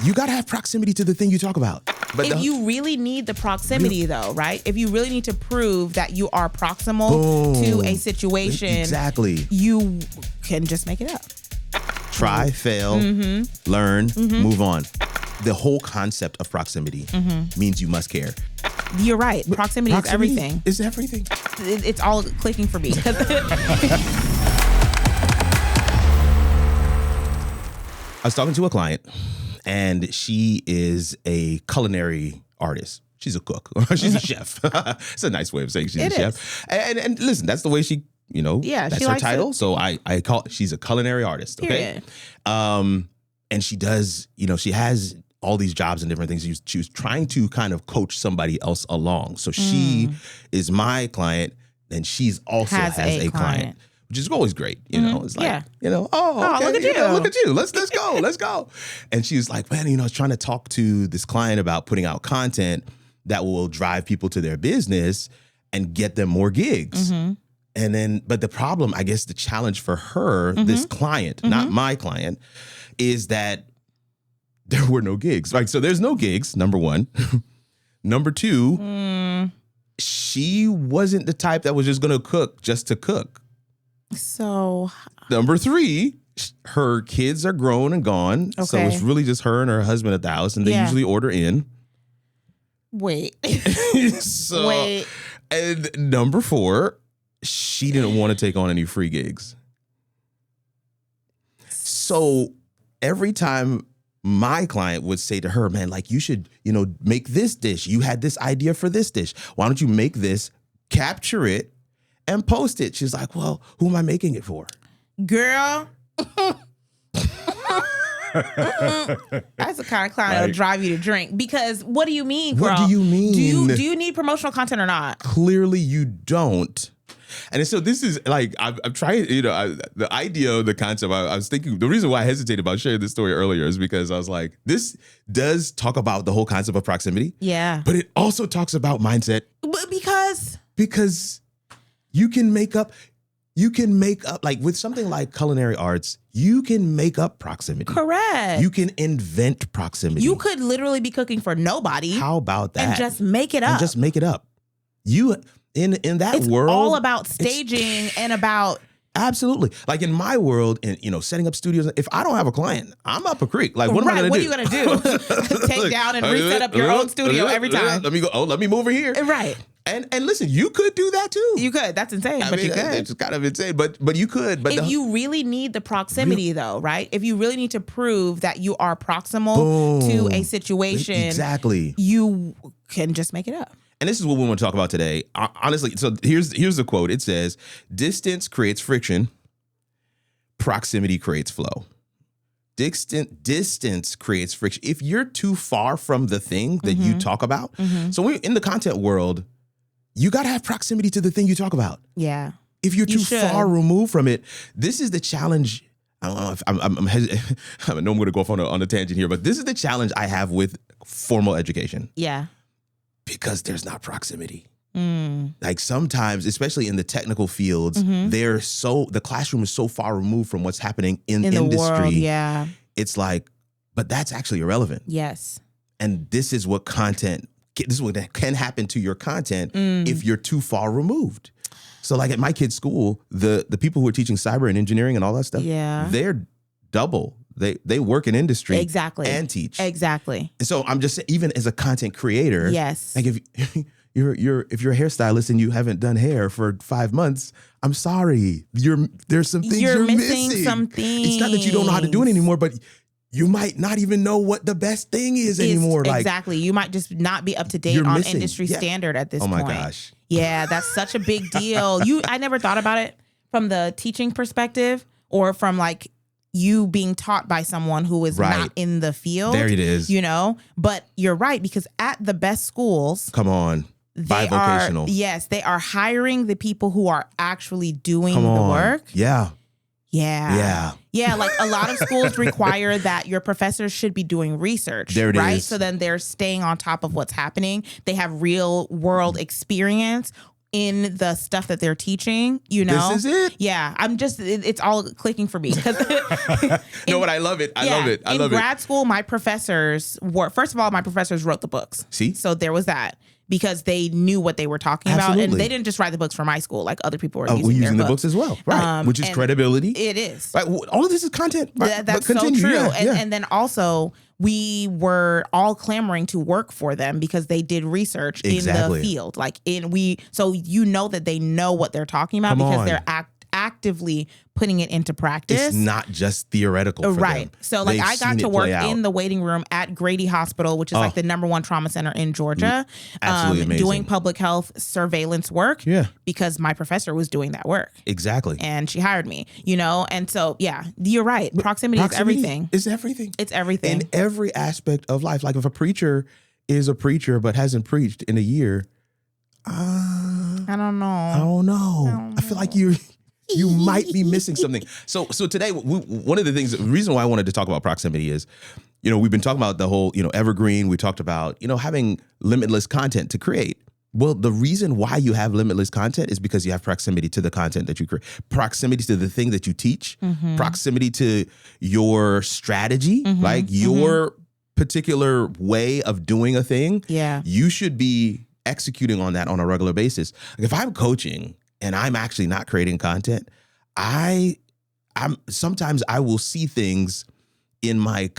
you got to have proximity to the thing you talk about. But if you really need the proximity, though, right? If you really need to prove that you are proximal to a situation, exactly, you can just make it up. Try, fail, learn, move on. The whole concept of proximity means you must care. You're right. Proximity is everything. It's everything. It's all clicking for me. I was talking to a client, and she is a culinary artist. She's a cook. She's a chef. It's a nice way of saying she's a chef. And listen, that's the way she, that's her title. So I call she's a culinary artist. Okay. And she does, she has all these jobs and different things. She was trying to kind of coach somebody else along. So she is my client, and she's also has a client. Which is always great, It's like, okay, look at you. Look at you. Let's go. Let's go. And she was like, man, I was trying to talk to this client about putting out content that will drive people to their business and get them more gigs. And then, but the problem, I guess the challenge for her, this client, not my client, is that there were no gigs. Right? So there's no gigs, number one. Number two, she wasn't the type that was just going to cook just to cook. So number three, her kids are grown and gone. Okay. So it's really just her and her husband at the house, and they usually order in. Wait. Wait. And number four, she didn't want to take on any free gigs. So every time my client would say to her, man, like, you should, make this dish. You had this idea for this dish. Why don't you make this, capture it, and post it? She's like, well, who am I making it for? Girl. That's the kind of client that'll drive you to drink. Because what do you mean, girl? What do you mean? Do you need promotional content or not? Clearly you don't. And so this is like, I'm trying, the idea of the concept, I was thinking, the reason why I hesitated about sharing this story earlier is because I was like, this does talk about the whole concept of proximity. Yeah. But it also talks about mindset. Because you can make up, like with something like culinary arts, you can make up proximity. Correct. You can invent proximity. You could literally be cooking for nobody. How about that? And just make it up. You, in that world. It's all about staging and about. Absolutely. Like in my world, and setting up studios, if I don't have a client, I'm up a creek. Like, what am I going to do? What are you going to do? Take down and reset up your own studio every time. Let me go. Let me move over here. Right. And listen, you could do that too. You could. That's insane. But you could. It's kind of insane. But you could. But if you really need the proximity, though, right? If you really need to prove that you are proximal to a situation, exactly, you can just make it up. And this is what we want to talk about today. Honestly, so here's the quote. It says, "Distance creates friction. Proximity creates flow." Distance creates friction. If you're too far from the thing that you talk about, so we're in the content world, you got to have proximity to the thing you talk about. Yeah. If you're too far removed from it, this is the challenge. I don't know if I know I'm going to go off on a tangent here, but this is the challenge I have with formal education. Yeah. Because there's not proximity. Like sometimes, especially in the technical fields, the classroom is so far removed from what's happening in industry. The world, yeah. It's like, but that's actually irrelevant. Yes. And this is what can happen to your content if you're too far removed. So like at my kid's school, the people who are teaching cyber and engineering and all that stuff, they're double. They work in industry and teach. Exactly. And so I'm just saying, even as a content creator, like if you're a hairstylist and you haven't done hair for 5 months, I'm sorry. There's some things you're missing. Some things. It's not that you don't know how to do it anymore, but you might not even know what the best thing is anymore. Exactly. You might just not be up to date on industry standard at this point. Oh my gosh. Yeah, that's such a big deal. I never thought about it from the teaching perspective or from like you being taught by someone who is not in the field. There it is. But you're right, because at the best schools. Come on. Bivocational. Yes, they are hiring the people who are actually doing the work. Yeah. Yeah. Like a lot of schools require that your professors should be doing research. There it is. So then they're staying on top of what's happening. They have real world experience in the stuff that they're teaching, you know? This is it? Yeah. It's all clicking for me. No, but I love it. I love it. In grad school, my professors first of all, my professors wrote the books. See? So there was that. Because they knew what they were talking about, and they didn't just write the books for my school. Like other people were using the books as well, right? Which is credibility. It is. Right. All of this is content. Right? That's so true. And then also, we were all clamoring to work for them because they did research in the field. So you know that they know what they're talking about because they're actively putting it into practice. It's not just theoretical for right. them. So I got to work in the waiting room at Grady Hospital, which is the #1 trauma center in Georgia. Absolutely amazing. Doing public health surveillance work. Yeah. Because my professor was doing that work. Exactly. And she hired me, you know? And so, yeah, you're right. Proximity is everything. It's everything. It's everything. In every aspect of life. Like if a preacher is a preacher but hasn't preached in a year, I don't know. I don't know. I feel like you might be missing something. So today, one of the reason why I wanted to talk about proximity is, you know, we've been talking about the whole, you know, evergreen. We talked about, you know, having limitless content to create. Well, the reason why you have limitless content is because you have proximity to the content that you create, proximity to the thing that you teach, proximity to your strategy, like your particular way of doing a thing. Yeah. You should be executing on that on a regular basis. Like if I'm coaching and I'm actually not creating content, sometimes I will see things in my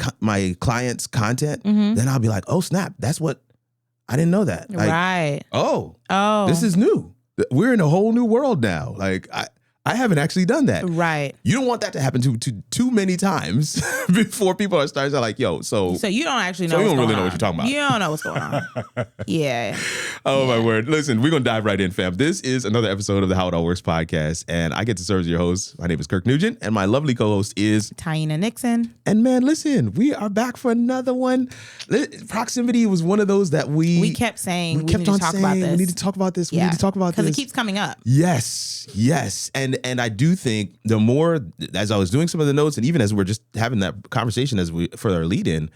client's content, then I'll be like, oh snap, that's what I didn't know that. Like, right. Oh, this is new. We're in a whole new world now. Like I haven't actually done that. Right. You don't want that to happen too many times before people are starting to like, yo, so you don't actually know. So you don't really know what you're talking about. You don't know what's going on. Yeah. Oh my word. Listen, we're gonna dive right in, fam. This is another episode of the How It All Works podcast, and I get to serve as your host. My name is Kirk Nugent, and my lovely co-host is Taina Nixon. And man, listen, we are back for another one. Proximity was one of those that we kept saying we need to talk about this. We need to talk about this. We need to talk about this because it keeps coming up. Yes. And I do think the more, as I was doing some of the notes, and even as we're just having that conversation for our lead in,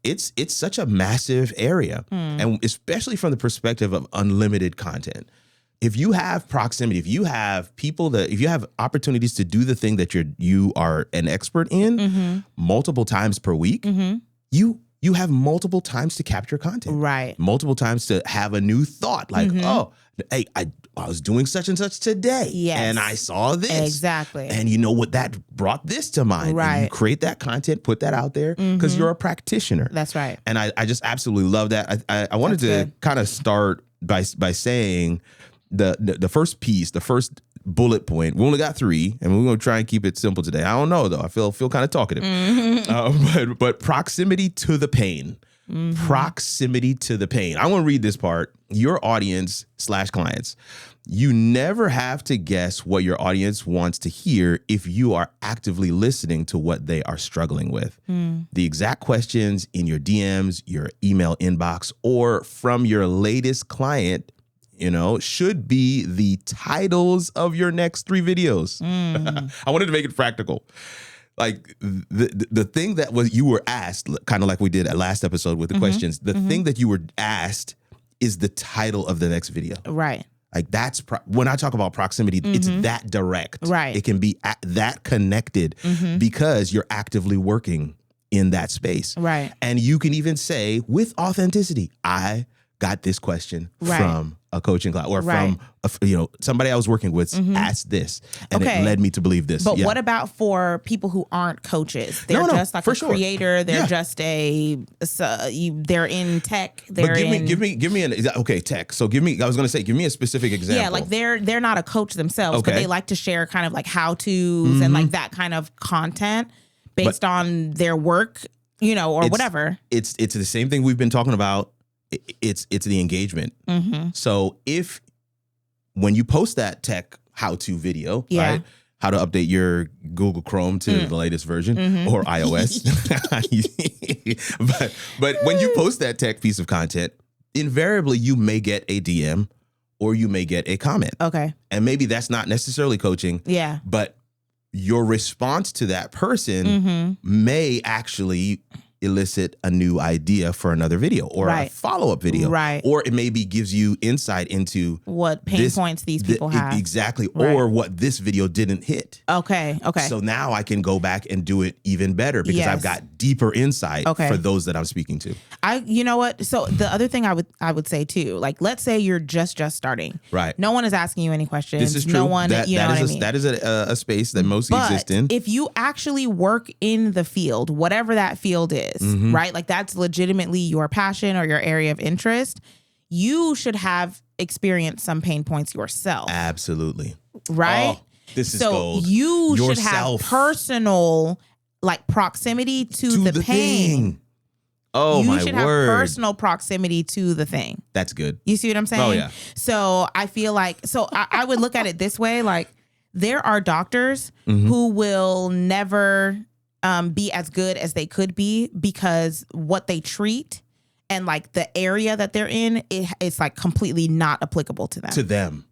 it's such a massive area. And especially from the perspective of unlimited content. If you have proximity, if you have if you have opportunities to do the thing that you are an expert in multiple times per week, you have multiple times to capture content. Right. Multiple times to have a new thought. Like, oh, hey, I was doing such and such today. Yes. And I saw this. Exactly. And you know what? That brought this to mind. Right. And you create that content, put that out there because you're a practitioner. That's right. And I just absolutely love that. I wanted to kind of start by saying the first piece, the first bullet point. We only got 3, and we're going to try and keep it simple today. I don't know though. I feel kind of talkative. But proximity to the pain. Proximity to the pain. I want to read this part. Your audience / clients. You never have to guess what your audience wants to hear if you are actively listening to what they are struggling with. The exact questions in your DMs, your email inbox, or from your latest client, you know, should be the titles of your next 3 videos. I wanted to make it practical. Like the thing that you were asked, kind of like we did at last episode with the questions, the thing that you were asked is the title of the next video. Right. Like that's when I talk about proximity, it's that direct. Right. It can be that connected because you're actively working in that space. Right. And you can even say with authenticity, I got this question from a coaching class or from somebody I was working with asked this and it led me to believe this. But what about for people who aren't coaches? They're just like a creator. They're just they're in tech. Give me an tech. So give me a specific example. Yeah, like they're not a coach themselves, but they like to share kind of like how-tos and like that kind of content based on their work, you know, or whatever. It's the same thing we've been talking about. It's the engagement. So when you post that tech how-to video, right? How to update your Google Chrome to the latest version or iOS. but when you post that tech piece of content, invariably you may get a DM or you may get a comment. Okay. And maybe that's not necessarily coaching. Yeah. But your response to that person may actually elicit a new idea for another video or a follow-up video. Right. Or it maybe gives you insight into what pain points these people have. Exactly. Right. Or what this video didn't hit. Okay. So now I can go back and do it even better because I've got deeper insight for those that I'm speaking to. You know what? So the other thing I would say too, like, let's say you're just starting. Right. No one is asking you any questions. This is true. No one, what I mean? That is a space that most exist in. If you actually work in the field, whatever that field is, right? Like, that's legitimately your passion or your area of interest. You should have experienced some pain points yourself. Absolutely. Right? Oh, this is gold. You should have personal, like, proximity to the pain. Thing. Oh, my word. You should have personal proximity to the thing. That's good. You see what I'm saying? Oh, yeah. So I feel like, I would look at it this way. Like, there are doctors who will never be as good as they could be because what they treat and, like, the area that they're in, it's like completely not applicable to them.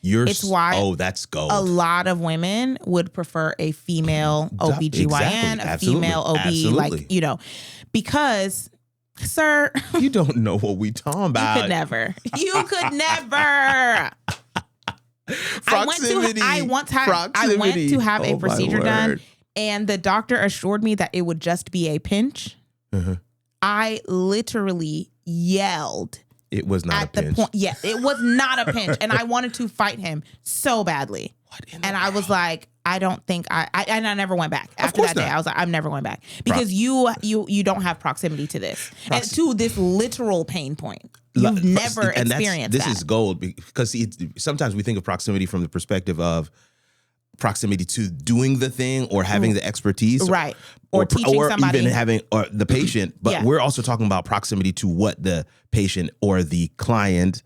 It's why that's gold. A lot of women would prefer a female OBGYN, a female OB, like, you know, because, sir, you don't know what we talking about. You could never. Proximity. I went to have a procedure done, and the doctor assured me that it would just be a pinch. I literally yelled. It was not a pinch. It was not a pinch. And I wanted to fight him so badly. I was like, I don't think I never went back. After that day, I was like, I'm never going back. Because you don't have proximity to this. And to this literal pain point. You've never experienced that. This is gold because sometimes we think of proximity from the perspective of proximity to doing the thing or having the expertise. Right. Or teaching somebody. Even having the patient. But we're also talking about proximity to what the patient or the client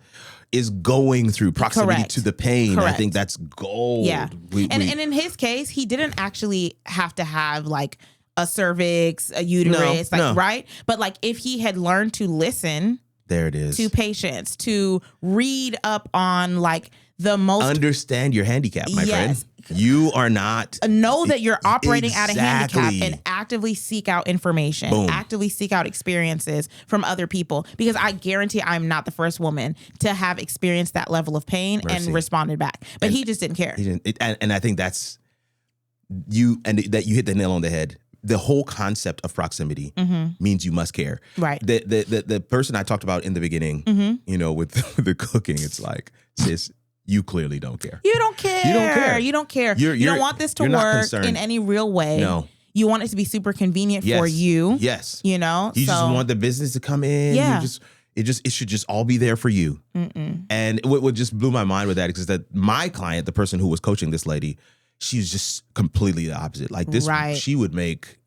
is going through. Proximity to the pain. I think that's gold. Yeah. And in his case, he didn't actually have to have, like, a cervix, a uterus, right? But, like, if he had learned to listen. There it is. To patients, to read up on, like, the most. Understand your handicap, my friend. You are not. Know that you're operating at a handicap and actively seek out information. Boom. Actively seek out experiences from other people. Because I guarantee I'm not the first woman to have experienced that level of pain and responded back. But he just didn't care. He didn't. And I think that's you, and that you hit the nail on the head. The whole concept of proximity means you must care. Right. The person I talked about in the beginning, you know, with the cooking, it's like, sis, you clearly don't care. You don't care. You don't care. You don't care. You don't want this to work in any real way. No. You want it to be super convenient for you. Yes. You know? You just want the business to come in. Yeah. It should just all be there for you. And what just blew my mind with that is that my client, the person who was coaching this lady, she's just completely the opposite. Like this, she would make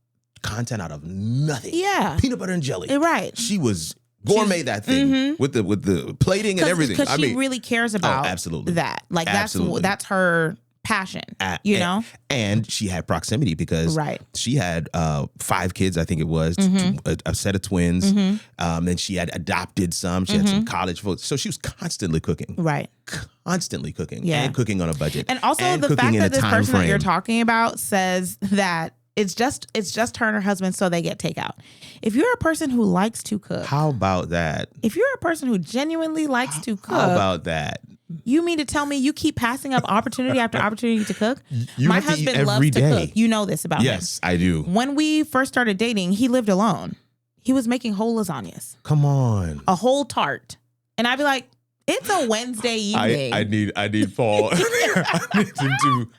content out of nothing. Yeah. Peanut butter and jelly. Right. She was gourmet that thing with the plating and everything. Because she really cares about that. Like that's her passion, you know? And she had proximity because she had 5 kids, I think it was, a set of twins. Then she had adopted some. She had some college folks. So she was constantly cooking. Right. Constantly cooking and cooking on a budget. And also the fact that this person that you're talking about says that it's just her and her husband, so they get takeout. If you're a person who likes to cook. How about that? If you're a person who genuinely likes to cook. How about that? You mean to tell me you keep passing up opportunity after opportunity to cook? My husband loves to cook. You know this about him. Yes, I do. When we first started dating, he lived alone. He was making whole lasagnas. Come on. A whole tart. And I'd be like, it's a Wednesday evening. I need Paul.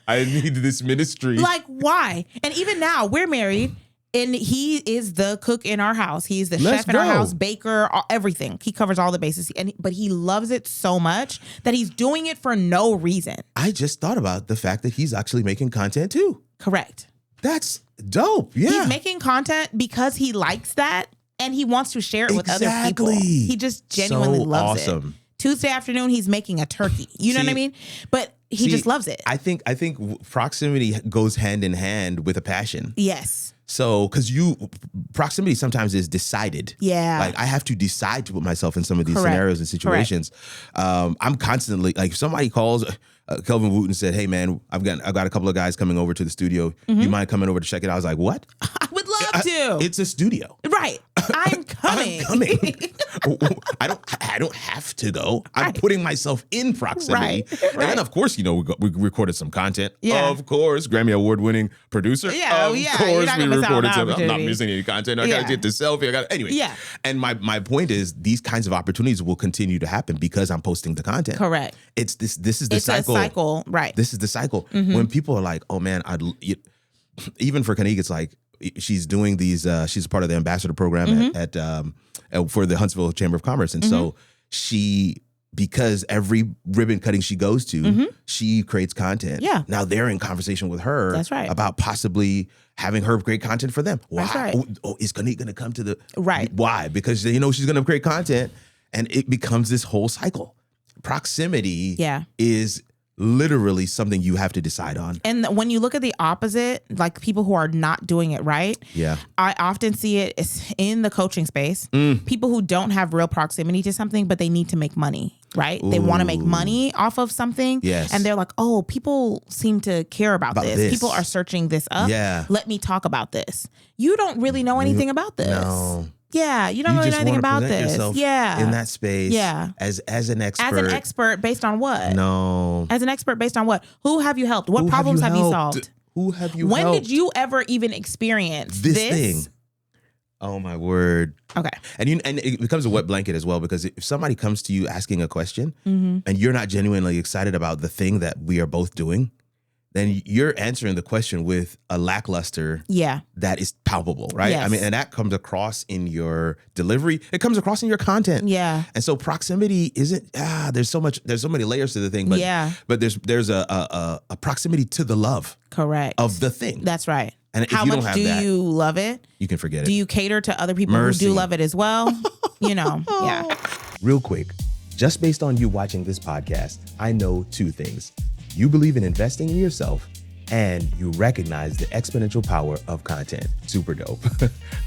I need this ministry. Like, why? And even now, we're married, and he is the cook in our house. He's the chef in our house, baker, everything. He covers all the bases. But he loves it so much that he's doing it for no reason. I just thought about the fact that he's actually making content too. Correct. That's dope. Yeah. He's making content because he likes that, and he wants to share it with other people. He just genuinely loves it. Tuesday afternoon, he's making a turkey. You know what I mean? But he just loves it. I think proximity goes hand in hand with a passion. Yes. So, because proximity sometimes is decided. Yeah. Like I have to decide to put myself in some of these scenarios and situations. I'm constantly, like if somebody calls, Kelvin Wooten said, "Hey man, I've got a couple of guys coming over to the studio. You mind coming over to check it out?" I was like, "What?" I would love have to. It's a studio. Right. I'm coming. I'm coming. I don't have to go. I'm putting myself in proximity. Right. And then, of course, we recorded some content. Yeah. Of course, Grammy Award-winning producer. Yeah. Of course, we recorded some. I'm not missing any content. I got to get the selfie. Anyway. Yeah. And my point is, these kinds of opportunities will continue to happen because I'm posting the content. Correct. It's this. This is the cycle. It's a cycle, right? This is the cycle. When people are like, "Oh man, even for Kanique, it's like she's doing these. She's part of the ambassador program at for the Huntsville Chamber of Commerce, and so because every ribbon cutting she goes to, she creates content. Yeah. Now they're in conversation with her. That's right. About possibly having her create content for them. Why? That's right. Oh, is Kanique going to come to the right? Why? Because she's going to create content, and it becomes this whole cycle. Proximity is literally something you have to decide on. And when you look at the opposite, like people who are not doing it right, I often see it in the coaching space. People who don't have real proximity to something, but they need to make money, right? Ooh. They want to make money off of something. Yes. And they're like, oh, people seem to care about this. People are searching this up. Yeah. Let me talk about this. You don't really know anything about this. No. Yeah, you don't really know anything about this. Yeah, in that space. Yeah, as an expert. As an expert, based on what? No. As an expert, based on what? Who have you helped? What problems have you solved? Who have you? When did you ever even experience this thing? Oh my word. Okay. And it becomes a wet blanket as well, because if somebody comes to you asking a question and you're not genuinely excited about the thing that we are both doing, then you're answering the question with a lackluster that is palpable, right? Yes. I mean, and that comes across in your delivery. It comes across in your content. Yeah. And so proximity isn't, there's so many layers to the thing, but there's a proximity to the love. Correct. Of the thing. That's right. And how much do you love it? You can forget it. Do you cater to other people who do love it as well? Yeah. Real quick, just based on you watching this podcast, I know two things. You believe in investing in yourself, and you recognize the exponential power of content. Super dope.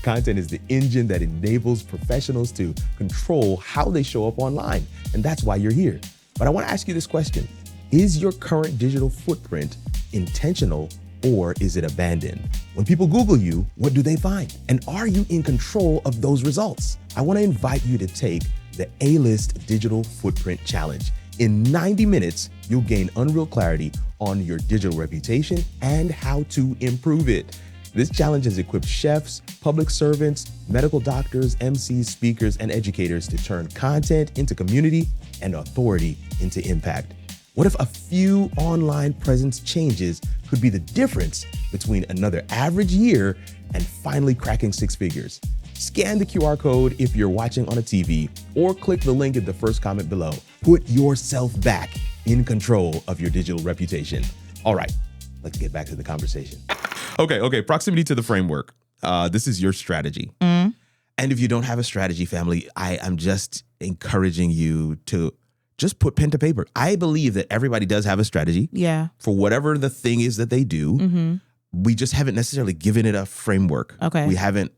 Content is the engine that enables professionals to control how they show up online, and that's why you're here. But I want to ask you this question. Is your current digital footprint intentional, or is it abandoned? When people Google you, what do they find? And are you in control of those results? I want to invite you to take the A-List Digital Footprint Challenge. In 90 minutes, you'll gain unreal clarity on your digital reputation and how to improve it. This challenge has equipped chefs, public servants, medical doctors, MCs, speakers, and educators to turn content into community and authority into impact. What if a few online presence changes could be the difference between another average year and finally cracking six figures? Scan the QR code if you're watching on a TV, or click the link in the first comment below. Put yourself back in control of your digital reputation. All right, let's get back to the conversation. Okay. Proximity to the framework. This is your strategy. And if you don't have a strategy, family, I am just encouraging you to just put pen to paper. I believe that everybody does have a strategy. Yeah. For whatever the thing is that they do. We just haven't necessarily given it a framework. Okay. We haven't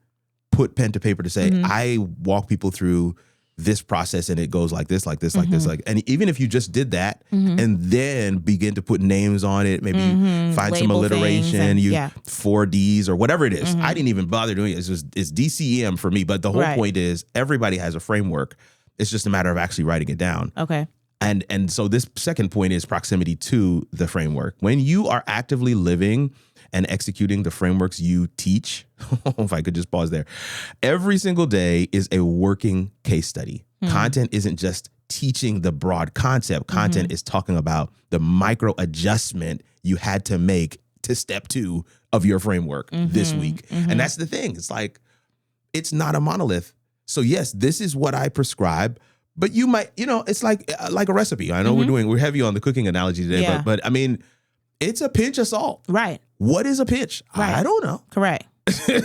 put pen to paper to say, I walk people through this process and it goes like this, like this, like this, like, and even if you just did that and then begin to put names on it, maybe find some alliteration, and 4 Ds or whatever it is. I didn't even bother doing it. It's DCEM for me, but the whole point is everybody has a framework. It's just a matter of actually writing it down. Okay. And so this second point is proximity to the framework. When you are actively living and executing the frameworks you teach, if I could just pause there, every single day is a working case study. Content isn't just teaching the broad concept. Content is talking about the micro adjustment you had to make to step 2 of your framework this week. And that's the thing. It's like, it's not a monolith. So yes, this is what I prescribe, but you might, it's like a recipe. I know we're heavy on the cooking analogy today, but I mean, it's a pinch of salt. Right. What is a pinch? Right. I don't know. Correct.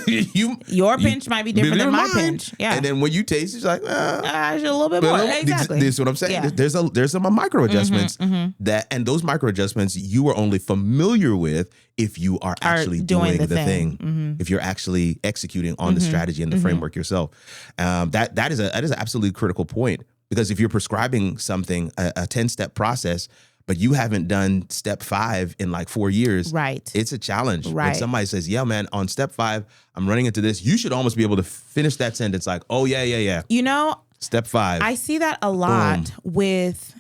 Your pinch might be different than my pinch. Yeah. And then when you taste, it's like, a little bit more. Exactly. This is what I'm saying. Yeah. There's some micro adjustments and those micro adjustments you are only familiar with if you are actually doing the thing. If you're actually executing on the strategy and the framework yourself. That is an absolutely critical point, because if you're prescribing something, a 10-step process, but you haven't done step 5 in like 4 years. Right. It's a challenge. Right. When somebody says, yeah, man, on step 5, I'm running into this. You should almost be able to finish that sentence like, oh, yeah. You know, step 5. I see that a lot with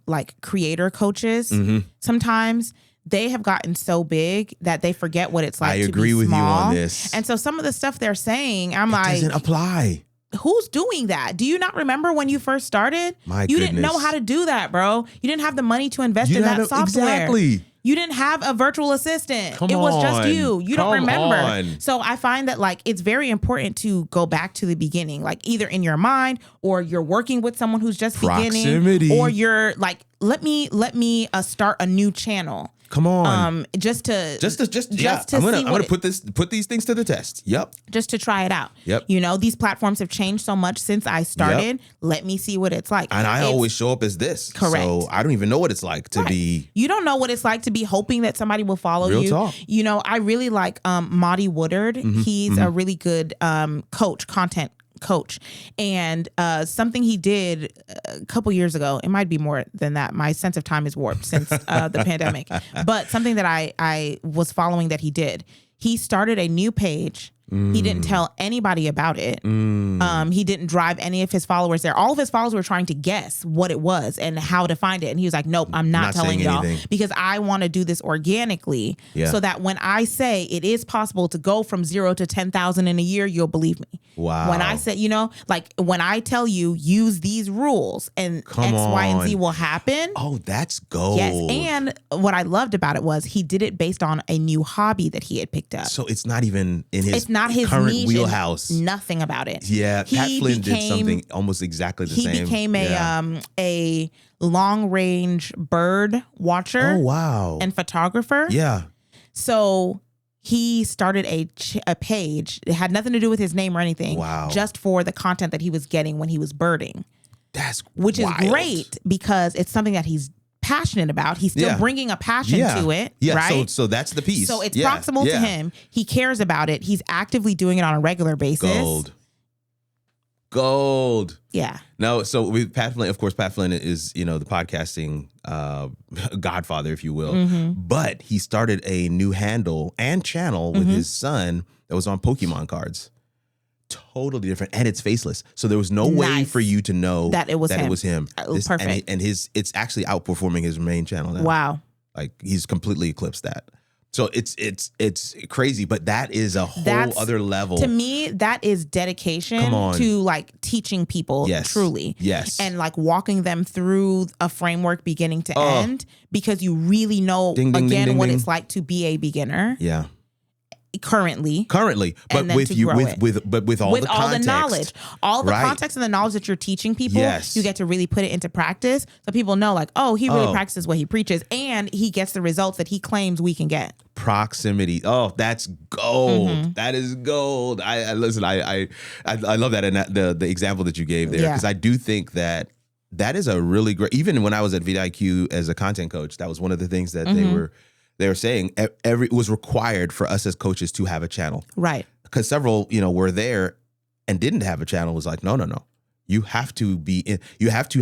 like creator coaches. Sometimes they have gotten so big that they forget what it's like to be small. I agree with you on this. And so some of the stuff they're saying, it doesn't apply. Who's doing that? Do you not remember when you first started? You didn't know how to do that, bro. You didn't have the money to invest in that software. Exactly. You didn't have a virtual assistant. It was just you. You don't remember. So I find that like it's very important to go back to the beginning, like either in your mind or you're working with someone who's just beginning, or you're like, let me start a new channel. Come on. Just to I'm gonna put these things to the test. Yep. Just to try it out. Yep. You know, these platforms have changed so much since I started. Yep. Let me see what it's like. And I always show up as this. Correct. So I don't even know what it's like to be. You don't know what it's like to be hoping that somebody will follow you. Real talk. You know, I really like Monty Woodard. He's a really good content coach. And something he did a couple years ago, it might be more than that. My sense of time is warped since the pandemic. But something that I was following that he did, he started a new page. He didn't tell anybody about it. He didn't drive any of his followers there. All of his followers were trying to guess what it was and how to find it. And he was like, nope, I'm not telling y'all because I want to do this organically so that when I say it is possible to go from 0 to 10,000 in a year, you'll believe me. Wow. When I said, you know, like when I tell you use these rules and X, Y, and Z will happen. Oh, that's gold. Yes. And what I loved about it was he did it based on a new hobby that he had picked up. So it's not even in his his current wheelhouse. Nothing about it. Yeah, Pat Flynn did something almost exactly the same. He became a long range bird watcher. Oh wow! And photographer. Yeah. So he started a page. It had nothing to do with his name or anything. Wow. Just for the content that he was getting when he was birding. Which wild. Is great because it's something that he's passionate about. He's still bringing a passion to it, right? So that's the piece. So it's proximal to him. He cares about it. He's actively doing it on a regular basis. Gold. Yeah. No, so with Pat Flynn, of course, Pat Flynn is, you know, the podcasting godfather, if you will. But he started a new handle and channel with his son that was on Pokemon cards. Totally different, and it's faceless, so there was no way for you to know that it was him. Perfect, and it's actually outperforming his main channel now. Wow, like he's completely eclipsed that. So it's crazy, but that is a whole other level. To me, that is dedication to like teaching people truly, and like walking them through a framework beginning to end, because you really know what it's like to be a beginner. Yeah. Currently, but with all the knowledge, all the context and the knowledge that you're teaching people, you get to really put it into practice, so people know like, oh, he really practices what he preaches, and he gets the results that he claims we can get. Proximity. Oh, that's gold. That is gold. I listen. I love that, and the example that you gave there, because I do think that is a really great. Even when I was at VidIQ as a content coach, that was one of the things that they were saying it was required for us as coaches to have a channel. Right. Because several, were there and didn't have a channel. It was like, no. You have to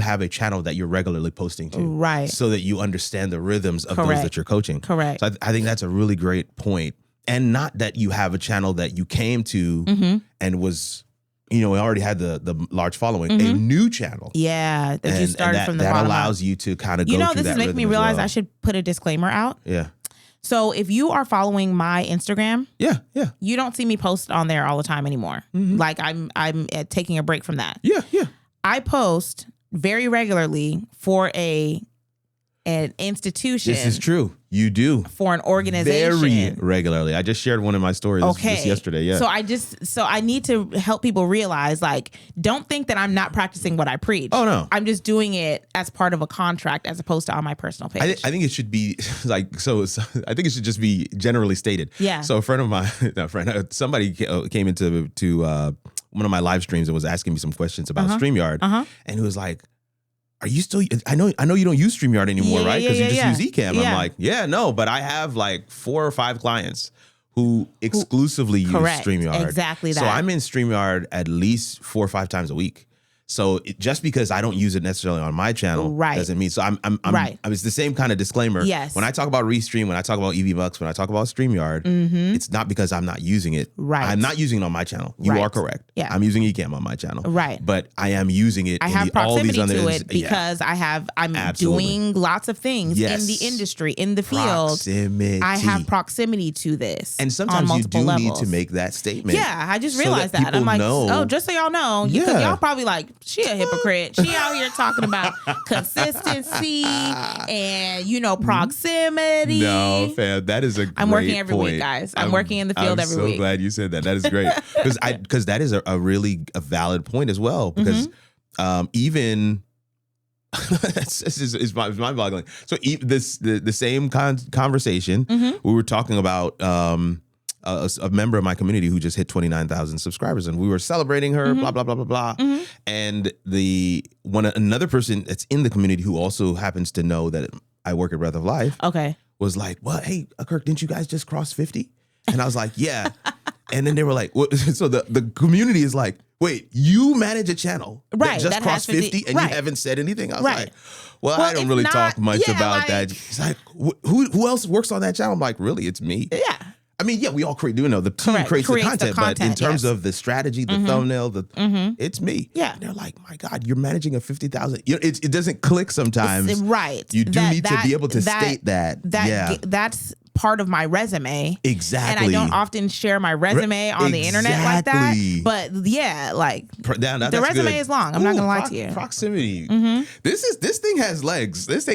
have a channel that you're regularly posting to. Right. So that you understand the rhythms of those that you're coaching. Correct. So I think that's a really great point. And not that you have a channel that you came to and was, already had the large following, a new channel. Yeah. That you started from the bottom up. That allows you to kind of go through that. This is making me realize I should put a disclaimer out. Yeah. So if you are following my Instagram, you don't see me post on there all the time anymore. Like I'm taking a break from that. Yeah. I post very regularly for an institution. This is true. You do. For an organization. Very regularly. I just shared one of my stories just yesterday. Yeah. So I need to help people realize, like, don't think that I'm not practicing what I preach. Oh, no. I'm just doing it as part of a contract as opposed to on my personal page. I think it should be like, so I think it should just be generally stated. Yeah. So a friend of mine, somebody came into one of my live streams and was asking me some questions about StreamYard. And he was like, are you still? I know you don't use StreamYard anymore, right? Because you just use Ecamm. I'm like, no, but I have like 4 or 5 clients who exclusively use StreamYard. Exactly that. So I'm in StreamYard at least 4 or 5 times a week. So just because I don't use it necessarily on my channel doesn't mean. So I'm it's the same kind of disclaimer. Yes. When I talk about Restream, when I talk about EVBucks, when I talk about StreamYard, it's not because I'm not using it. Right. I'm not using it on my channel. You are correct. Yeah. I'm using Ecamm on my channel. Right. But I am using it. I have proximity to it because I'm doing lots of things in the industry, in the field. Proximity. I have proximity to this. And sometimes you do need to make that statement. Yeah, I just realized that. I'm like, just so y'all know, because y'all probably like, she a hypocrite. She out here talking about consistency and, proximity. No, fam, that is a great I'm working every point. week, guys. I'm working in the field every week. I'm so glad you said that. That is great. Because that is a really valid point as well. Because even... it's mind-boggling. So the same conversation, we were talking about a member of my community who just hit 29,000 subscribers, and we were celebrating her, blah blah blah blah blah. And another person that's in the community who also happens to know that I work at Breath of Life, was like, "Well, hey, Kirk, didn't you guys just cross 50?" And I was like, "Yeah." And then they were like, what? So the community is like, wait, you manage a channel that just crossed 50 and you haven't said anything? I was like, well, I don't really talk much about that. It's like, who else works on that channel? I'm like, really, it's me. Yeah. I mean, yeah, we all create, the team creates the content, but in terms of the strategy, the thumbnail, it's me. Yeah. And they're like, my God, you're managing a 50,000. It doesn't click sometimes. Right. You do need to be able to state that. That's part of my resume. Exactly. And I don't often share my resume on the internet like that. But yeah, the resume is long. I'm not going to lie to you. Proximity. This thing has legs. Let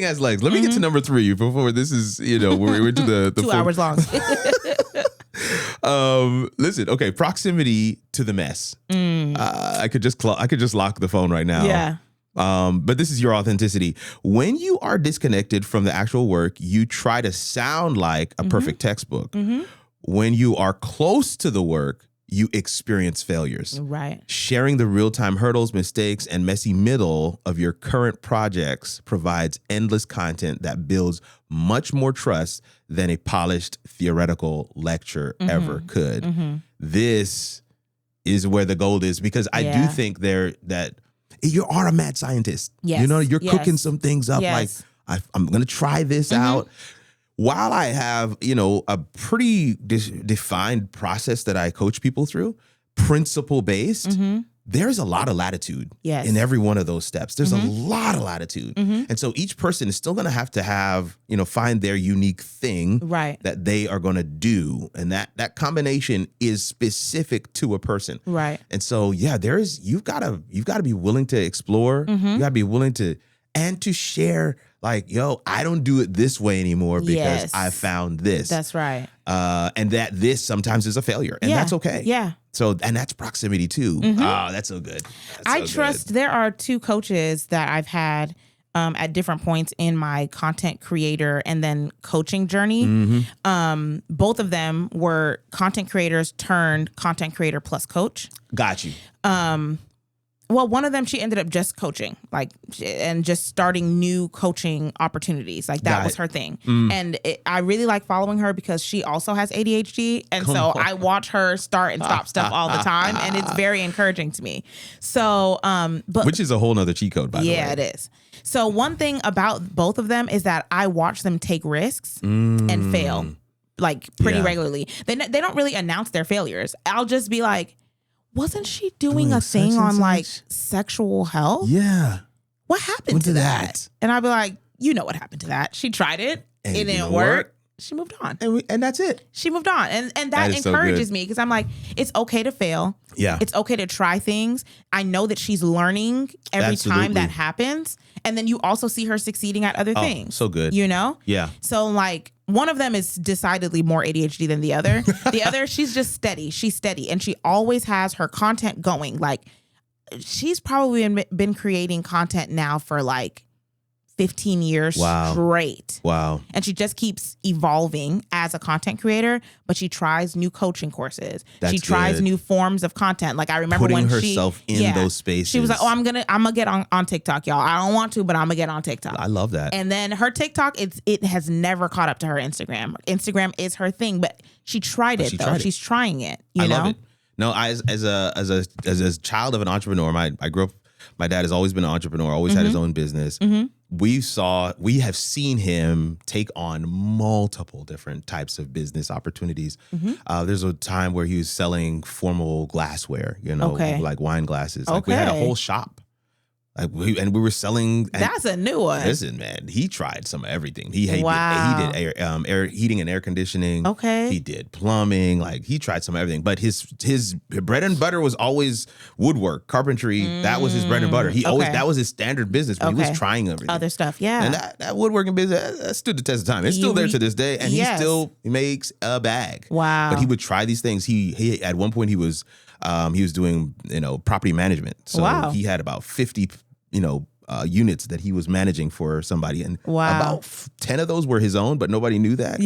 me get to number 3 before this is, we're to the 2 hours long. Listen, okay, proximity to the mess. I could just lock the phone right now. Yeah. But this is your authenticity. When you are disconnected from the actual work, you try to sound like a perfect textbook. When you are close to the work, you experience failures. Right. Sharing the real-time hurdles, mistakes, and messy middle of your current projects provides endless content that builds much more trust than a polished theoretical lecture ever could. This is where the gold is, because I do think that you are a mad scientist. Yes. You're cooking some things up. Yes. Like, I'm going to try this out. While I have, a pretty defined process that I coach people through, principle-based, there's a lot of latitude in every one of those steps. There's a lot of latitude. And so each person is still going to have, find their unique thing that they are going to do. And that combination is specific to a person. Right. And so, yeah, you've got to be willing to explore. You got to be willing to share, like, yo, I don't do it this way anymore because I found this. That's right. And that this sometimes is a failure, and that's okay. Yeah. So, and that's proximity too. Oh, that's so good. I trust there are 2 coaches that I've had at different points in my content creator and then coaching journey. Both of them were content creators turned content creator plus coach. Got you. Well, one of them, she ended up just coaching, and just starting new coaching opportunities. That was her thing. And I really like following her because she also has ADHD. And I watch her start and stop stuff all the time. And it's very encouraging to me. So, which is a whole nother cheat code, by the way. Yeah, it is. So one thing about both of them is that I watch them take risks and fail pretty regularly. They don't really announce their failures. I'll just be like, wasn't she doing a thing on sexual health? Yeah. What happened to that? And I'd be like, what happened to that? She tried it. It didn't work. She moved on. And that's it. She moved on. And that encourages me because I'm like, it's okay to fail. Yeah. It's okay to try things. I know that she's learning every time that happens. And then you also see her succeeding at other things. So good. Yeah. So one of them is decidedly more ADHD than the other. The other, she's just steady. She's steady. And she always has her content going. She's probably been creating content now for 15 years straight. Wow. And she just keeps evolving as a content creator, but she tries new coaching courses. She tries new forms of content. I remember putting when herself in those spaces. She was like, I'm gonna get on TikTok, y'all. I don't want to, but I'm gonna get on TikTok. I love that. And then her TikTok, it has never caught up to her Instagram. Instagram is her thing, but she tried it though. She's trying it. I love it. No, as a child of an entrepreneur, I grew up My dad has always been an entrepreneur, always had his own business. We have seen him take on multiple different types of business opportunities. There's a time where he was selling formal glassware, like wine glasses. Like we had a whole shop. We were selling. That's a new one. Listen, man, he tried some of everything. He did air heating and air conditioning. Okay. He did plumbing. Like he tried some of everything. But his bread and butter was always woodwork, carpentry. That was his bread and butter. That was his standard business. But he was trying everything. Other stuff, yeah. And that woodworking business that stood the test of time. It's still there to this day, and he still makes a bag. Wow. But he would try these things. He at one point he was doing property management. So he had about 50 units that he was managing for somebody, and about 10 of those were his own, but nobody knew that.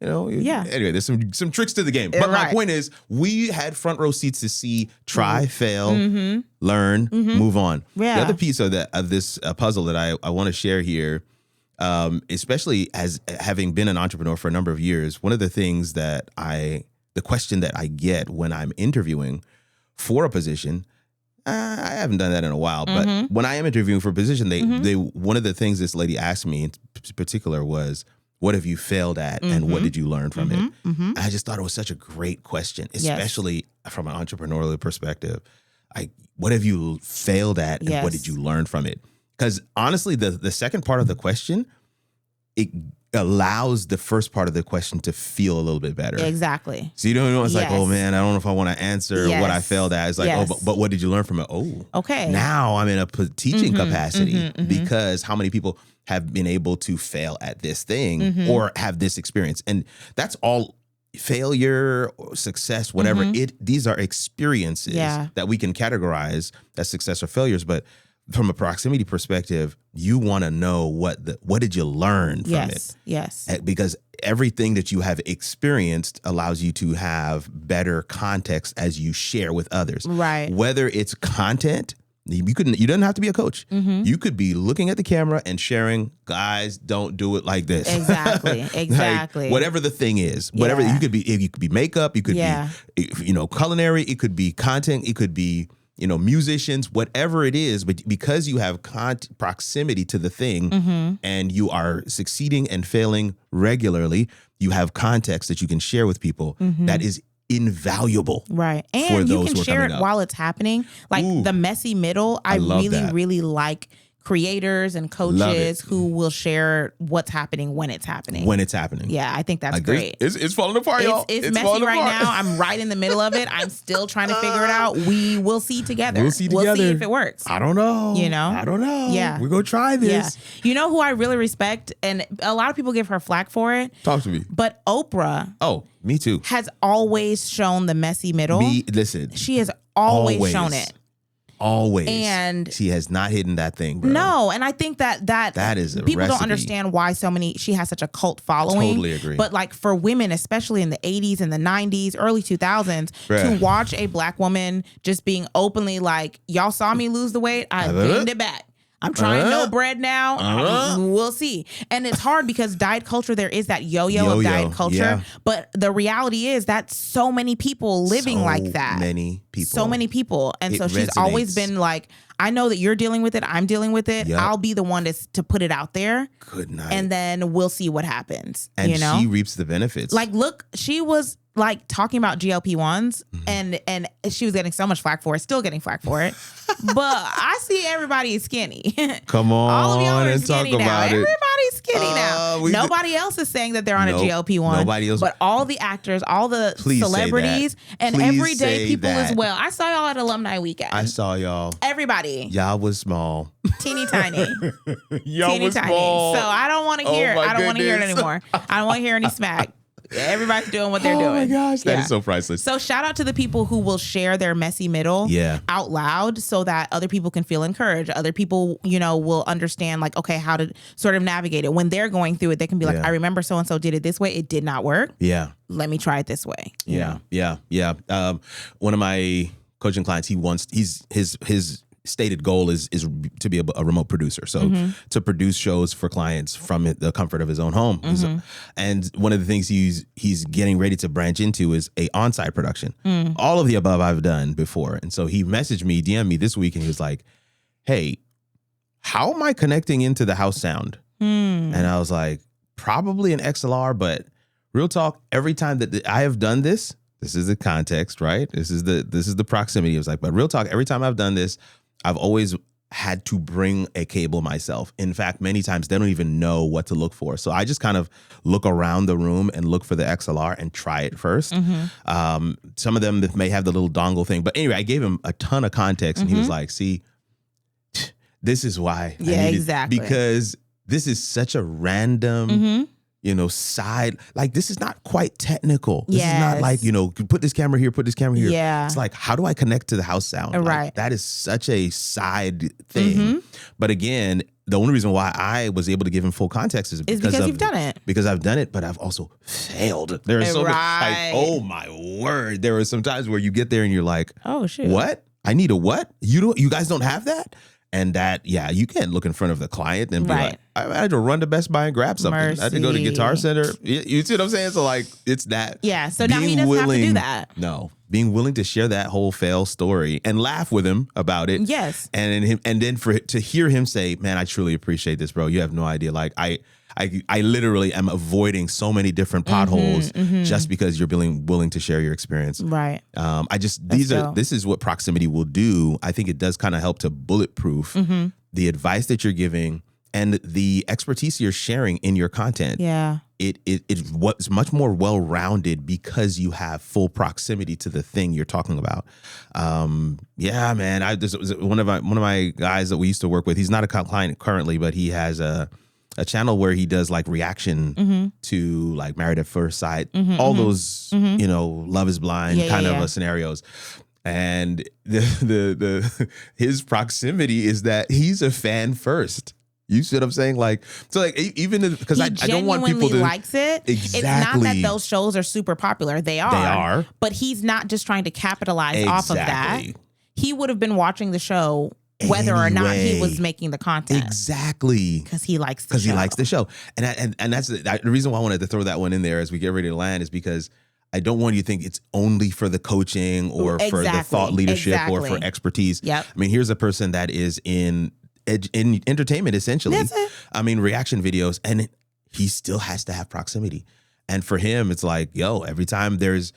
Anyway, there's some tricks to the game. But my point is, we had front row seats to see, try, fail, learn, move on. The other piece of this puzzle that I want to share here, especially as having been an entrepreneur for a number of years, one of the things the question that I get when I'm interviewing for a position, I haven't done that in a while, but when I am interviewing for a position, they one of the things this lady asked me in particular was, what have you failed at and what did you learn from it? I just thought it was such a great question, especially from an entrepreneurial perspective. What have you failed at and what did you learn from it? Because honestly, the second part of the question, it allows the first part of the question to feel a little bit better. Exactly. So you don't know, it's like, oh man, I don't know if I want to answer what I failed at. It's like, but what did you learn from it? Oh, okay. Now I'm in a teaching capacity because how many people have been able to fail at this thing or have this experience? And that's all failure or success, whatever. These are experiences that we can categorize as success or failures, but from a proximity perspective, you want to know what did you learn from it? Yes. Because everything that you have experienced allows you to have better context as you share with others. Right. Whether it's content, you don't have to be a coach. You could be looking at the camera and sharing, guys, don't do it like this. Exactly. Like, whatever the thing is, whatever you could be makeup, you could be culinary, it could be content, it could be musicians, whatever it is, but because you have proximity to the thing and you are succeeding and failing regularly, you have context that you can share with people that is invaluable. Right. And you can share it while it's happening. Like the messy middle, I really like creators and coaches who will share what's happening when it's happening. Yeah, I think that's great. It's falling apart, y'all. It's messy right now. I'm right in the middle of it. I'm still trying to figure it out. We will see together. We'll see if it works. I don't know. I don't know. Yeah. We're going to try this. Yeah. You know who I really respect? And a lot of people give her flack for it. Talk to me. But Oprah. Oh, me too. Has always shown the messy middle. Listen. She has always shown it. Always. And she has not hidden that thing, bro. No, and I think that is a people recipe. Don't understand why she has such a cult following. Totally agree. But like for women, especially in the 80s and the 90s, early 2000s, to watch a black woman just being openly like, y'all saw me lose the weight, I gained it back. I'm trying no bread now. We'll see. And it's hard because diet culture, there is that yo-yo of diet culture. Yeah. But the reality is that so many people living like that. So many people. And so she's always been like, I know that you're dealing with it. I'm dealing with it. Yep. I'll be the one to put it out there. Good night. And then we'll see what happens. And she reaps the benefits. Like, look, she was like talking about GLP-1s and she was getting so much flack for it, still getting flack for it. But I see everybody is skinny. Come on, all of y'all are skinny talk now. about it. Everybody's skinny now. Nobody else is saying that they're on a GLP-1. Nobody else. But all the actors, all the celebrities, and everyday people as well. I saw y'all at Alumni Weekend. I saw y'all. Everybody. Y'all was small. Teeny tiny. Y'all teeny was tiny. small. So I don't want to hear. I don't want to hear it anymore. I don't want to hear any smack. Everybody's doing what they're doing. Oh my gosh, that is so priceless. So shout out to the people who will share their messy middle out loud so that other people can feel encouraged. Other people, will understand like, okay, how to sort of navigate it. When they're going through it, they can be like, I remember so-and-so did it this way. It did not work. Yeah. Let me try it this way. Yeah. One of my coaching clients, his stated goal is to be a remote producer. So to produce shows for clients from the comfort of his own home. And one of the things he's getting ready to branch into is a on-site production. All of the above I've done before. And so he messaged me, DM'd me this week, and he was like, hey, how am I connecting into the house sound? And I was like, probably an XLR, but real talk, every time that I have done this is the context, right? This is the proximity. It was like, but real talk, every time I've done this, I've always had to bring a cable myself. In fact, many times they don't even know what to look for. So I just kind of look around the room and look for the XLR and try it first. Some of them that may have the little dongle thing. But anyway, I gave him a ton of context and he was like, see, this is why. Yeah, exactly. Because this is such a random, side. Like, this is not quite technical. This is not like, put this camera here, put this camera here. Yeah. It's like, how do I connect to the house sound? Right. Like, that is such a side thing. But again, the only reason why I was able to give him full context is because you've done it. Because I've done it, but I've also failed. There are so many, like, oh my word. There are some times where you get there and you're like, oh shit, what? I need a what? You guys don't have that? And that, you can't look in front of the client and be like, I had to run to Best Buy and grab something. I had to go to Guitar Center. You see what I'm saying? So like, it's that. Yeah. So now he doesn't have to do that. No, being willing to share that whole fail story and laugh with him about it. Yes. And then to hear him say, man, I truly appreciate this, bro. You have no idea. Like I literally am avoiding so many different potholes just because you're willing to share your experience. Right. This is what proximity will do. I think it does kind of help to bulletproof the advice that you're giving and the expertise you're sharing in your content. Yeah. It's what's much more well-rounded because you have full proximity to the thing you're talking about. Yeah, man. One of my guys that we used to work with, he's not a client currently, but he has a channel where he does like reaction to like Married at First Sight, all those, Love is Blind of scenarios. And his proximity is that he's a fan first. You see what I'm saying? Like, so like, even because I don't want people to likes it. Exactly. It's not that those shows are super popular. They are. But he's not just trying to capitalize off of that. He would have been watching the show whether or not he was making the content. Exactly. Because he likes the show. Because he likes the show. And that's the reason why I wanted to throw that one in there as we get ready to land is because I don't want you to think it's only for the coaching or for the thought leadership or for expertise. Yep. I mean, here's a person that is in entertainment, essentially. That's it. I mean, reaction videos, and he still has to have proximity. And for him, it's like, every time there's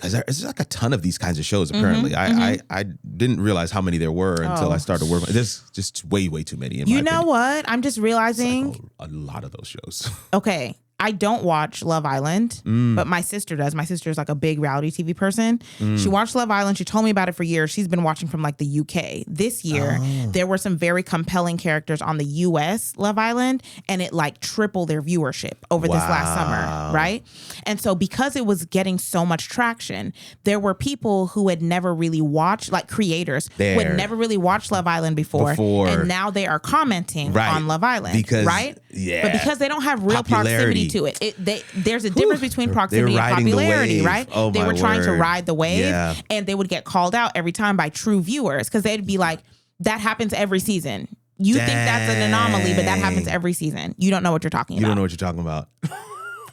like a ton of these kinds of shows, apparently. I didn't realize how many there were until I started working. There's just way too many in my opinion. You know what? I'm just realizing. Like a lot of those shows. Okay. I don't watch Love Island, but my sister does. My sister is like a big reality TV person. She watched Love Island. She told me about it for years. She's been watching from like the UK. This year, there were some very compelling characters on the US Love Island, and it like tripled their viewership over this last summer, right? And so because it was getting so much traction, there were people who had never really watched, like creators, who had never really watched Love Island before. And now they are commenting on Love Island, right? Yeah. But because they don't have real proximity to it. There's a difference between proximity and popularity, right? Oh, they were trying to word. ride the wave, and they would get called out every time by true viewers because they'd be like, that happens every season. You think that's an anomaly, but that happens every season. You don't know what you're talking about. You don't know what you're talking about.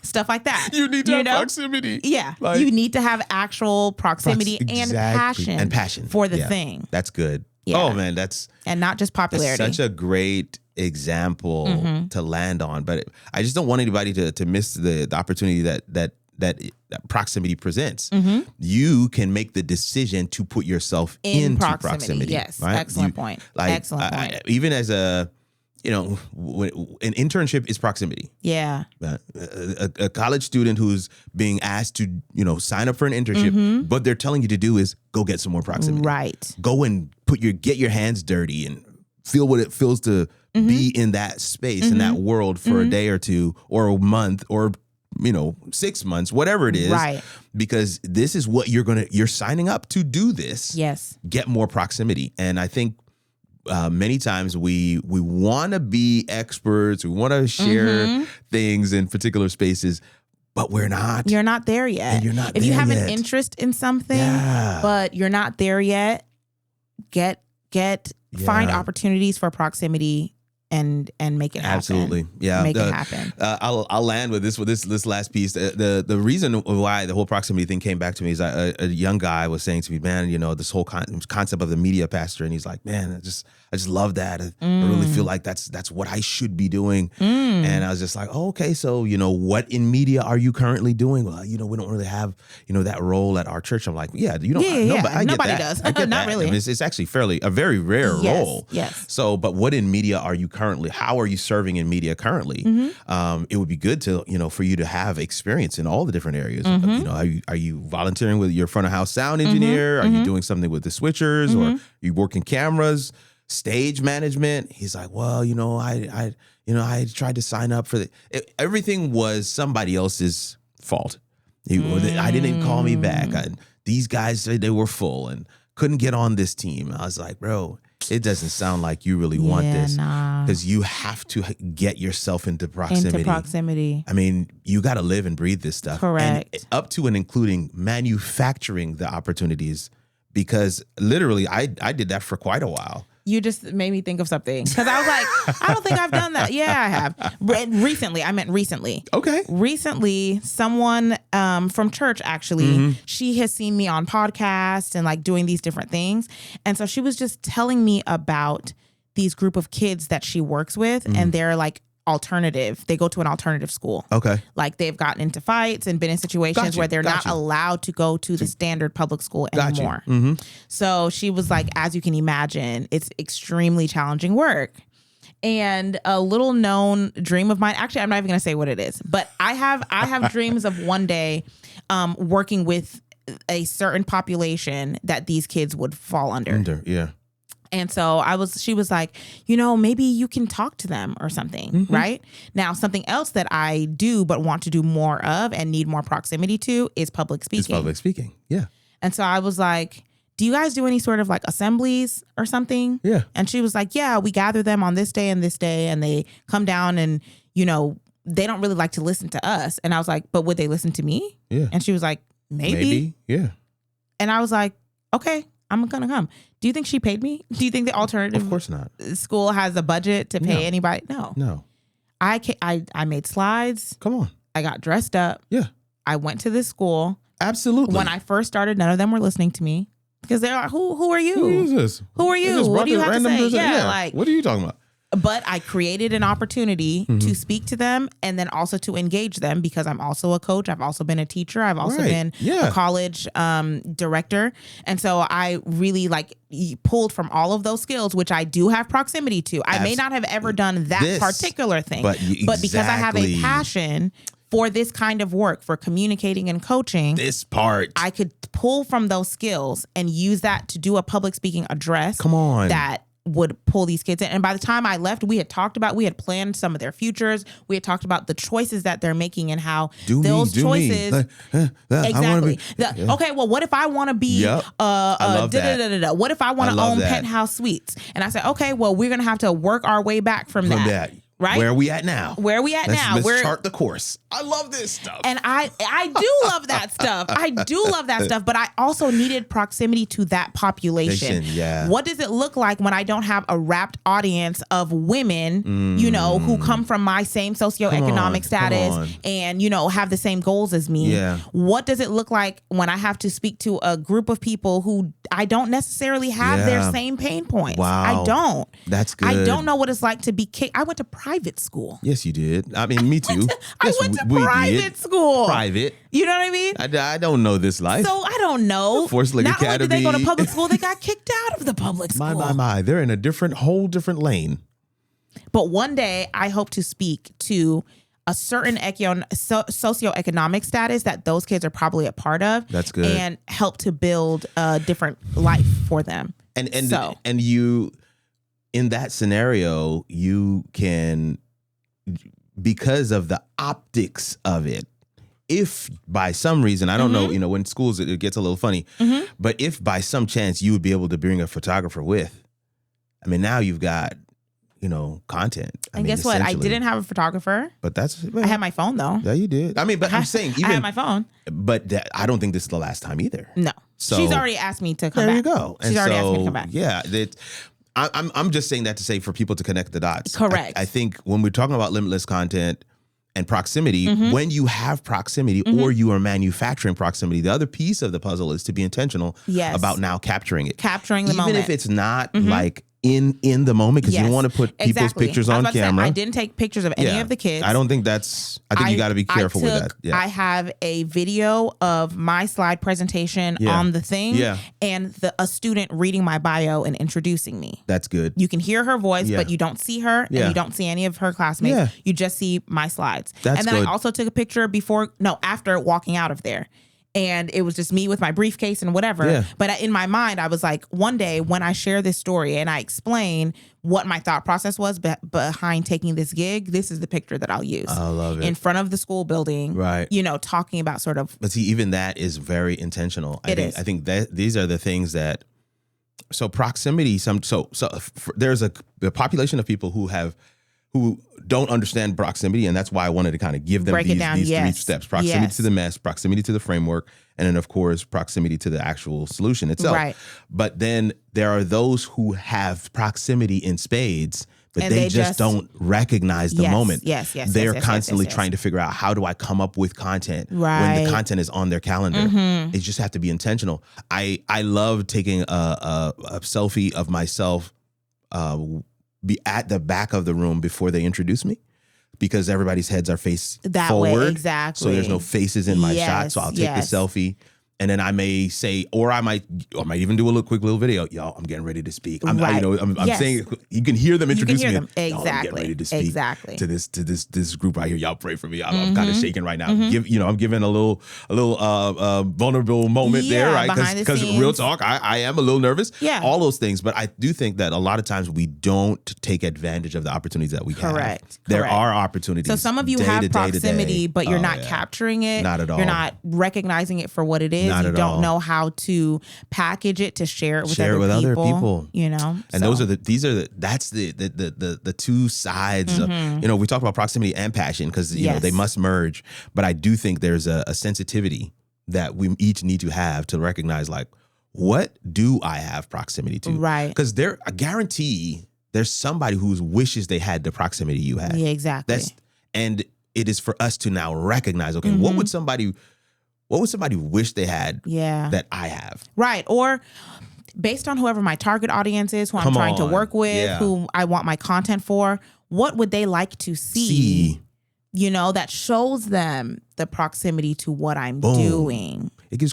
Stuff like that. You need to have proximity. Yeah. Like, you need to have actual proximity and passion for the thing. That's good. Yeah. Oh, man, and not just popularity. That's such a great example to land on. But I just don't want anybody to miss the opportunity that proximity presents. You can make the decision to put yourself into proximity. Yes, right? Excellent point. Excellent point. Even as an internship is proximity. Yeah. A college student who's being asked to, sign up for an internship, but they're telling you to do is go get some more proximity. Right. Go and get your hands dirty and feel what it feels to be in that space, in that world for a day or two or a month or 6 months, whatever it is. Right. Because this is what you're signing up to do this. Yes. Get more proximity. And I think many times we want to be experts. We want to share things in particular spaces, but we're not. You're not there yet. And you're not if there you have yet. An interest in something, but you're not there yet, find opportunities for proximity and make it happen. Absolutely. Yeah. Make it happen. I'll land with this last piece. The reason why the whole proximity thing came back to me is a young guy was saying to me, man, this whole concept of the media pastor. And he's like, man, I just love that. I really feel like that's what I should be doing. And I was just like, oh, okay. So, what in media are you currently doing? Well, we don't really have, that role at our church. I'm like, yeah, nobody does. Not really. I mean, it's actually a very rare role. Yes. So, but what in media are you currently? How are you serving in media currently? It would be good to, for you to have experience in all the different areas. Are you volunteering with your front of house sound engineer? Are you doing something with the switchers, or are you working cameras, stage management? He's like, well, I tried to sign up for everything was somebody else's fault. I didn't even call me back. These guys said they were full and couldn't get on this team. I was like, bro, it doesn't sound like you really want this, because you have to get yourself into proximity. I mean, you got to live and breathe this stuff. Correct. And up to and including manufacturing the opportunities, because literally I did that for quite a while. You just made me think of something, because I was like, I don't think I've done that. Yeah, I have. Recently. Okay. Recently, someone from church, actually, she has seen me on podcasts and like doing these different things. And so she was just telling me about these group of kids that she works with, and they're like alternative. They go to an alternative school. Okay. Like they've gotten into fights and been in situations where they're not allowed to go to the standard public school anymore. So she was like, as you can imagine, it's extremely challenging work. And a little known dream of mine, actually, I'm not even going to say what it is, but I have dreams of one day working with a certain population that these kids would fall under. Yeah. And so she was like, maybe you can talk to them or something, right? Now, something else that I do but want to do more of and need more proximity to is public speaking. Yeah. And so I was like, do you guys do any sort of like assemblies or something? Yeah. And she was like, yeah, we gather them on this day, and they come down and, they don't really like to listen to us. And I was like, but would they listen to me? Yeah. And she was like, maybe. Yeah. And I was like, okay, I'm going to come. Do you think she paid me? Do you think the alternative of course not. School has a budget to pay anybody? No. I made slides. Come on. I got dressed up. Yeah. I went to this school. Absolutely. When I first started, none of them were listening to me, because they're like, who are you? Who is this? Who are you? What do you have to say? Yeah, like, what are you talking about? But I created an opportunity to speak to them, and then also to engage them, because I'm also a coach. I've also been a teacher. I've also been a college director. And so I really pulled from all of those skills, which I do have proximity to. I may not have ever done that particular thing, but because I have a passion for this kind of work, for communicating and coaching, this part, I could pull from those skills and use that to do a public speaking address. Come on. That would pull these kids in. And by the time I left, we had planned some of their futures. We had talked about the choices that they're making and how those choices. Exactly. Okay, well, what if I want to be what if I want to own penthouse suites? And I said, okay, well, we're going to have to work our way back from that. Right? Where are we at now? Let's chart the course. I love this stuff. And I do love that stuff. But I also needed proximity to that population. Yeah. What does it look like when I don't have a wrapped audience of women, who come from my same socioeconomic status and, have the same goals as me? Yeah. What does it look like when I have to speak to a group of people who I don't necessarily have their same pain points? Wow. I don't. That's good. I don't know what it's like to be kicked. I went to private school. Yes, you did. I mean, me too. I went to private school. Private. You know what I mean? I don't know this life. So I don't know. Forest Lake Academy. Not only did they go to public school, they got kicked out of the public school. My. They're in a whole different lane. But one day, I hope to speak to a certain socioeconomic status that those kids are probably a part of. That's good. And help to build a different life for them. And you, in that scenario, you can, because of the optics of it, if by some reason, I don't know, when schools, it gets a little funny, but if by some chance you would be able to bring a photographer with, I mean, now you've got, content. And guess what? I didn't have a photographer. But I had my phone though. Yeah, you did. I mean, but I'm saying even. I had my phone. But I don't think this is the last time either. No. So she's already asked me to come back. There you go. She's already asked me to come back. Yeah. I'm just saying that to say for people to connect the dots. Correct. I think when we're talking about limitless content and proximity, when you have proximity or you are manufacturing proximity, the other piece of the puzzle is to be intentional about now capturing it. Capturing the moment. Even if it's not like in the moment, because you don't want to put people's pictures on camera. I didn't take pictures of any of the kids. I don't think that's, I think you got to be careful with that. I have a video of my slide presentation on the thing and a student reading my bio and introducing me. That's good. You can hear her voice, but you don't see her and you don't see any of her classmates. You just see my slides. That's and then good. I also took a picture after walking out of there. And it was just me with my briefcase and whatever. Yeah. But in my mind, I was like, one day when I share this story and I explain what my thought process was behind taking this gig, this is the picture that I'll use. I love it. In front of the school building, right? Talking about sort of. But see, even that is very intentional. I think that these are the things that. So proximity. There's a population of people who don't understand proximity, and that's why I wanted to kind of give them these 3 steps: proximity to the mess, proximity to the framework, and then of course proximity to the actual solution itself. Right. But then there are those who have proximity in spades, but they just don't recognize the moment. They're constantly trying to figure out, how do I come up with content when the content is on their calendar? They just have to be intentional. I love taking a selfie of myself be at the back of the room before they introduce me, because everybody's heads are faced that forward. Way, exactly. So there's no faces in my shot. So I'll take the selfie. And then I may say, or I might even do a quick little video. Y'all, I'm getting ready to speak. I'm saying, you can hear them introduce me. Exactly. I'm getting ready to speak to this group right here. Y'all pray for me. I'm kind of shaking right now. I'm giving a little vulnerable moment there, right? Because real talk, I am a little nervous. Yeah. All those things, but I do think that a lot of times we don't take advantage of the opportunities that we have. Correct. There are opportunities. So some of you have proximity, but you're not capturing it. Not at all. You're not recognizing it for what it is. You don't know how to package it to share it with other people. And that's the two sides of, we talk about proximity and passion, because they must merge, but I do think there's a sensitivity that we each need to have to recognize, like, what do I have proximity to? Right. Because I guarantee there's somebody who wishes they had the proximity you had. Yeah, exactly. And it is for us to now recognize, okay, what would somebody wish they had that I have? Right. Or based on whoever my target audience is, who I'm trying to work with, who I want my content for, what would they like to see? That shows them the proximity to what I'm doing. This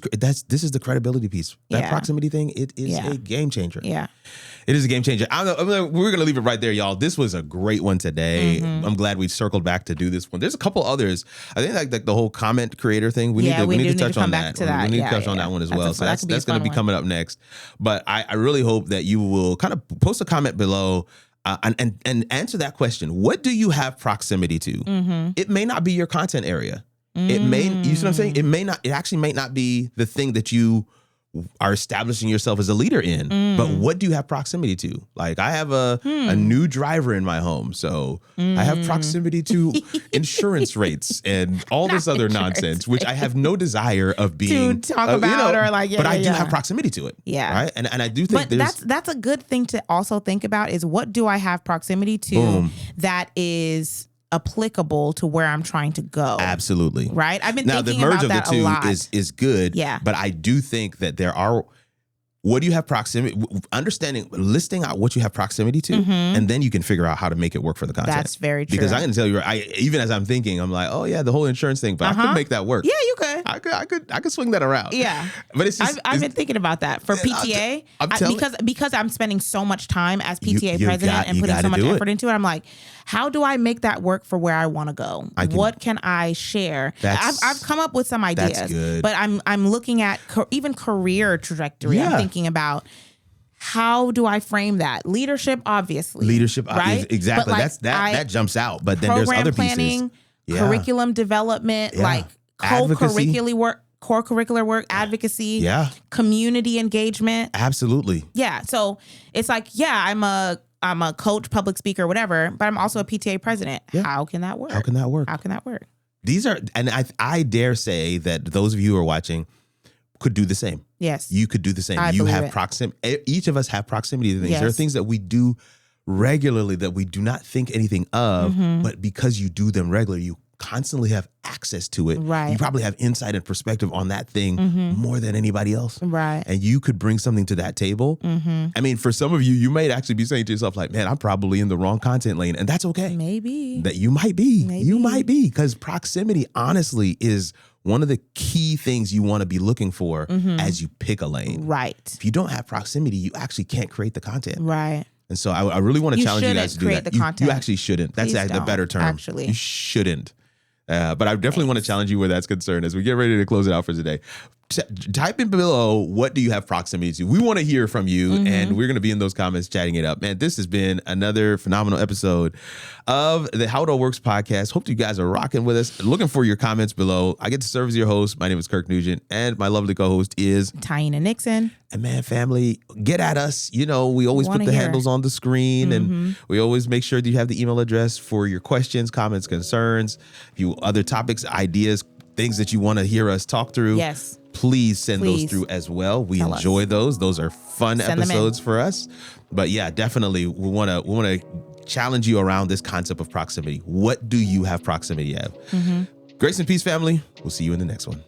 is the credibility piece. That proximity thing, it is a game changer. Yeah. It is a game changer. We're going to leave it right there, y'all. This was a great one today. I'm glad we circled back to do this one. There's a couple others. I think like the whole comment creator thing, we need to touch on that. We need to touch on that one as well. So that's going to be coming up next. But I really hope that you will kind of post a comment below and answer that question. What do you have proximity to? It may not be your content area. It may, you see what I'm saying? It actually may not be the thing that you are establishing yourself as a leader in, but what do you have proximity to? Like, I have a new driver in my home, so I have proximity to insurance rates and all this other nonsense, which I have no desire of being to talk about, or like, but I do have proximity to it. Yeah, right, and I do think that's a good thing to also think about, is what do I have proximity to that is applicable to where I'm trying to go. Absolutely. Right? I've been thinking about that a lot. Now, the merge of the two is good. Yeah. But I do think that there are, what do you have proximity, listing out what you have proximity to, and then you can figure out how to make it work for the content. That's very true. Because I can tell you, even as I'm thinking, I'm like, oh yeah, the whole insurance thing, but I could make that work. Yeah, you could. I could swing that around. Yeah. But it's just, I've been thinking about that for PTA, because I'm spending so much time as PTA president and putting so much effort into it. I'm like, how do I make that work for where I want to go? What can I share? I've come up with some ideas, but I'm looking at even career trajectory. I'm thinking about, how do I frame that? Leadership, obviously. Right? Exactly. That jumps out. But then there's other planning, pieces. Curriculum development, like core curricular work, advocacy, community engagement. Absolutely. Yeah. So it's like, I'm a coach, public speaker, whatever, but I'm also a PTA president. Yeah. How can that work? These are, and I dare say that those of you who are watching, could do the same. Yes. You could do the same. You have proximity. Each of us have proximity to things. Yes. There are things that we do regularly that we do not think anything of, but because you do them regularly, you constantly have access to it. Right. You probably have insight and perspective on that thing more than anybody else. Right. And you could bring something to that table. I mean, for some of you, you might actually be saying to yourself like, man, I'm probably in the wrong content lane. And that's okay. Maybe. That you might be. You might be. Because proximity, honestly, is one of the key things you want to be looking for as you pick a lane. Right. If you don't have proximity, you actually can't create the content. Right. And so I really want to challenge you guys to do that. You actually shouldn't. That's the better term. Actually. You shouldn't. But I definitely want to challenge you where that's concerned as we get ready to close it out for today. Type in below, what do you have proximity to? We want to hear from you, and we're going to be in those comments chatting it up. Man, this has been another phenomenal episode of the How It All Works podcast. Hope you guys are rocking with us. Looking for your comments below. I get to serve as your host. My name is Kirk Nugent, and my lovely co-host is Taina Nixon. And man, family, get at us. You know, we always put the handles on the screen, and we always make sure that you have the email address for your questions, comments, concerns, if you other topics, ideas, things that you want to hear us talk through. Yes. Please send those through as well. We enjoy those. Those are fun episodes for us. But yeah, definitely we want to challenge you around this concept of proximity. What do you have proximity of? Grace and peace, family. We'll see you in the next one.